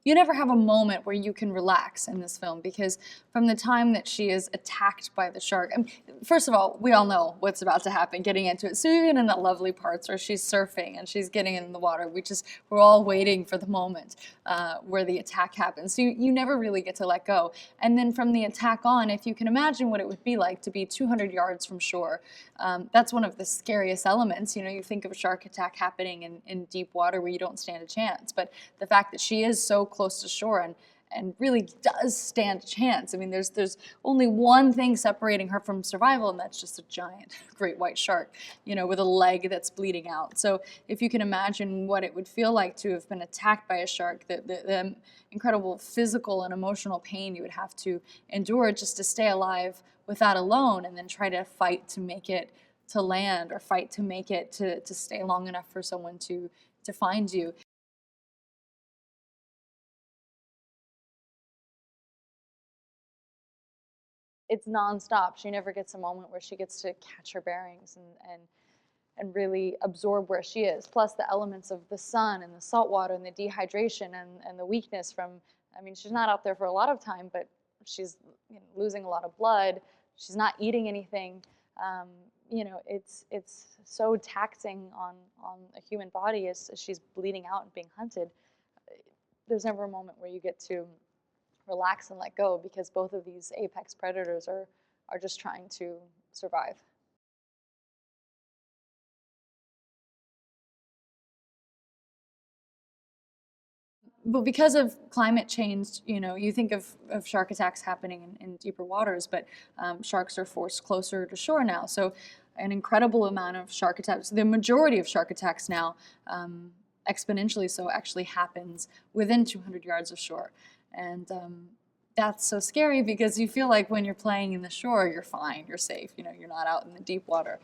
You never have a moment where you can relax in this film, because from the time that she is attacked by the shark, I mean, first of all, we all know what's about to happen getting into it. So even in the lovely parts where she's surfing and she's getting in the water, we're all waiting for the moment where the attack happens. So you never really get to let go. And then from the attack on, if you can imagine what it would be like to be 200 yards from shore, that's one of the scariest elements. You know, you think of a shark attack happening in deep water where you don't stand a chance, but the fact that she is so close to shore and really does stand a chance. I mean, there's only one thing separating her from survival, and that's just a giant great white shark, you know, with a leg that's bleeding out. So if you can imagine what it would feel like to have been attacked by a shark, the incredible physical and emotional pain you would have to endure just to stay alive with that alone, and then try to fight to make it to land, or fight to make it to stay long enough for someone to find you. It's nonstop. She never gets a moment where she gets to catch her bearings and really absorb where she is. Plus the elements of the sun and the salt water and the dehydration and the weakness from, I mean, she's not out there for a lot of time, but she's, you know, losing a lot of blood. She's not eating anything. Um, you know, it's so taxing on a human body as she's bleeding out and being hunted. There's never a moment where you get to relax and let go, because both of these apex predators are just trying to survive. But because of climate change, you know, you think of shark attacks happening in deeper waters, but sharks are forced closer to shore now. So an incredible amount of shark attacks, the majority of shark attacks now, exponentially so, actually happens within 200 yards of shore. And that's so scary, because you feel like when you're playing in the shore, you're fine, you're safe, you know, you're not out in the deep water.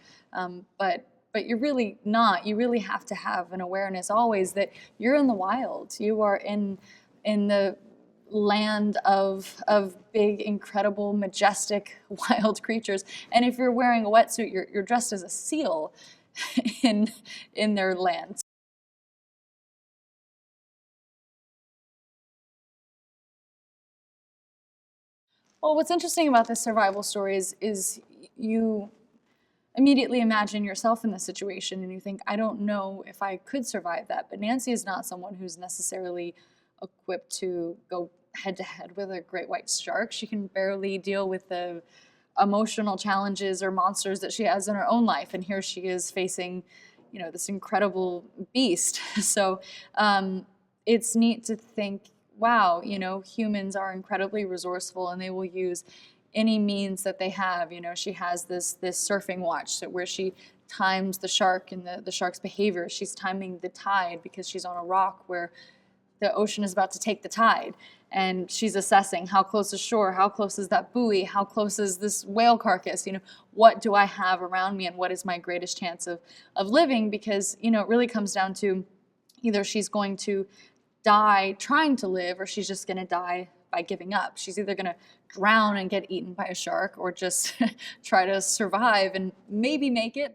But you're really not. You really have to have an awareness always that you're in the wild. You are in the land of big, incredible, majestic, wild creatures. And if you're wearing a wetsuit, you're dressed as a seal in their land. Well, what's interesting about this survival story is you immediately imagine yourself in the situation and you think, I don't know if I could survive that. But Nancy is not someone who's necessarily equipped to go head to head with a great white shark. She can barely deal with the emotional challenges or monsters that she has in her own life. And here she is facing, you know, this incredible beast. So it's neat to think, wow, you know, humans are incredibly resourceful and they will use any means that they have. You know, she has this surfing watch where she times the shark and the shark's behavior. She's timing the tide because she's on a rock where the ocean is about to take the tide. And she's assessing how close is shore, how close is that buoy, how close is this whale carcass, you know, what do I have around me and what is my greatest chance of living? Because, you know, it really comes down to either she's going to die trying to live, or she's just going to die by giving up. She's either going to drown and get eaten by a shark, or just try to survive and maybe make it.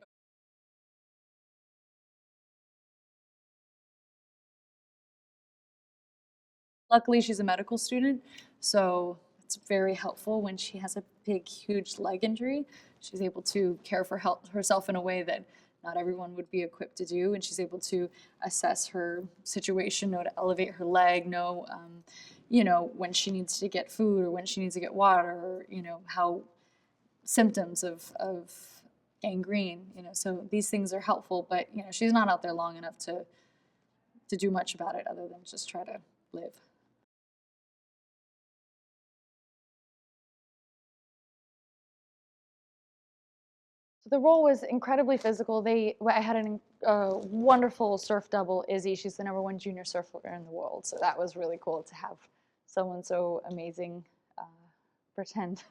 Luckily, she's a medical student, so it's very helpful when she has a big, huge leg injury. She's able to care for herself in a way that not everyone would be equipped to do, and she's able to assess her situation, know to elevate her leg, know, you know, when she needs to get food or when she needs to get water, or, you know, how symptoms of gangrene, you know, so these things are helpful, but, you know, she's not out there long enough to do much about it other than just try to live. So the role was incredibly physical. I had a wonderful surf double, Izzy. She's the #1 junior surfer in the world. So that was really cool to have someone so amazing uh, pretend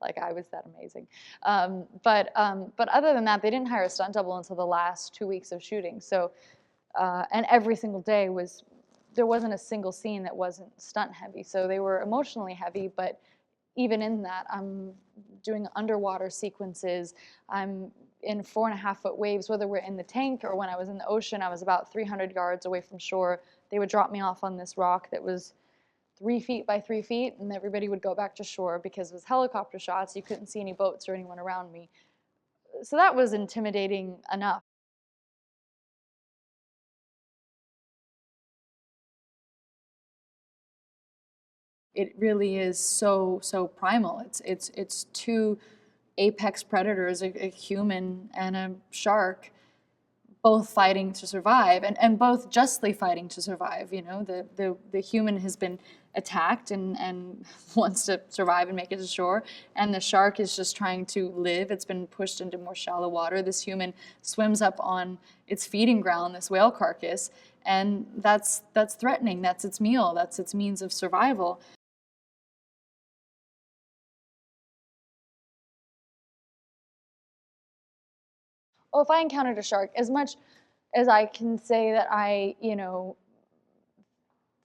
like I was that amazing. But other than that, they didn't hire a stunt double until the last 2 weeks of shooting. So and every single day there wasn't a single scene that wasn't stunt heavy. So they were emotionally heavy, but even in that, I'm doing underwater sequences. I'm in 4.5-foot waves, whether we're in the tank or when I was in the ocean. I was about 300 yards away from shore they would drop me off on this rock that was 3 feet by 3 feet, and everybody would go back to shore because it was helicopter shots. You couldn't see any boats or anyone around me. So that was intimidating enough. It really is so primal. It's two apex predators, a human and a shark, both fighting to survive, and both justly fighting to survive. You know, the human has been attacked and wants to survive and make it to shore, and the shark is just trying to live. It's been pushed into more shallow water. This human swims up on its feeding ground, this whale carcass, and that's threatening. That's its meal. That's its means of survival. Well, if I encountered a shark, as much as I can say that I,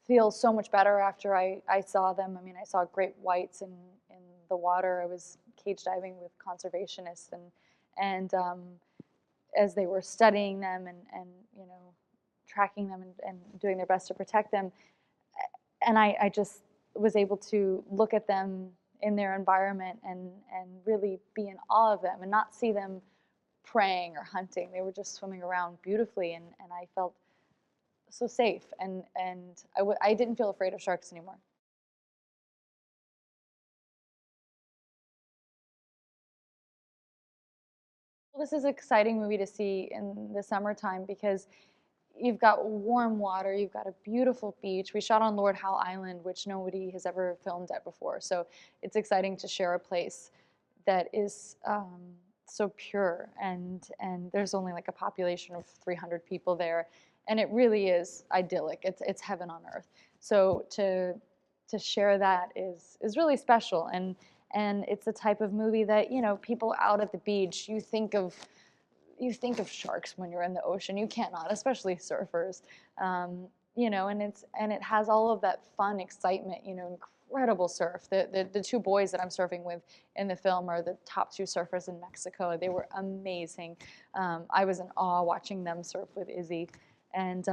feel so much better after I saw them. I mean, I saw great whites in the water. I was cage diving with conservationists, and as they were studying them and tracking them and doing their best to protect them, and I just was able to look at them in their environment and really be in awe of them and not see them preying or hunting. They were just swimming around beautifully, and I felt so safe, and I didn't feel afraid of sharks anymore. Well, this is an exciting movie to see in the summertime because you've got warm water, you've got a beautiful beach. We shot on Lord Howe Island, which nobody has ever filmed at before. So it's exciting to share a place that is so pure, and there's only like a population of 300 people there, and it really is idyllic. It's heaven on earth. So to share that is really special, and it's the type of movie that people out at the beach, you think of sharks when you're in the ocean. You can't not, especially surfers. And it has all of that fun excitement. Incredible surf. The two boys that I'm surfing with in the film are the top two surfers in Mexico. They were amazing. I was in awe watching them surf with Izzy, and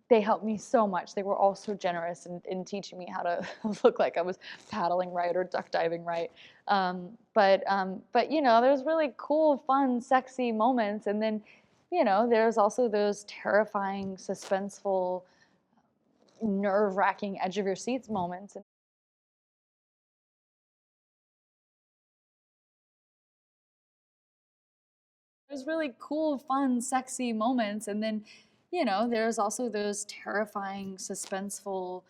they helped me so much. They were all so generous in teaching me how to look like I was paddling right or duck diving right. But there's really cool, fun, sexy moments, and then there's also those terrifying, suspenseful, nerve-wracking, edge of your seats moments. There's really cool, fun, sexy moments, and then there's also those terrifying, suspenseful,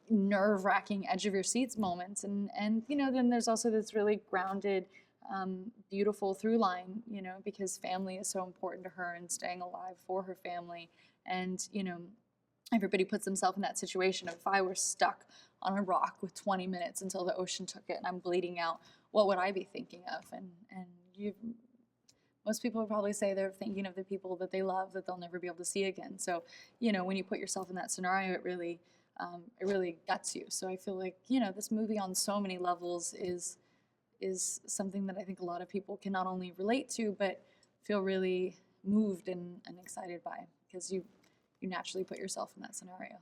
nerve-wracking edge of your seats moments, and then there's also this really grounded, beautiful through line, because family is so important to her and staying alive for her family. And everybody puts themselves in that situation. If I were stuck on a rock with 20 minutes until the ocean took it and I'm bleeding out, what would I be thinking of? And you most people would probably say they're thinking of the people that they love that they'll never be able to see again. So, when you put yourself in that scenario, it really guts you. So I feel like, this movie on so many levels is something that I think a lot of people can not only relate to, but feel really moved and excited by, because you naturally put yourself in that scenario.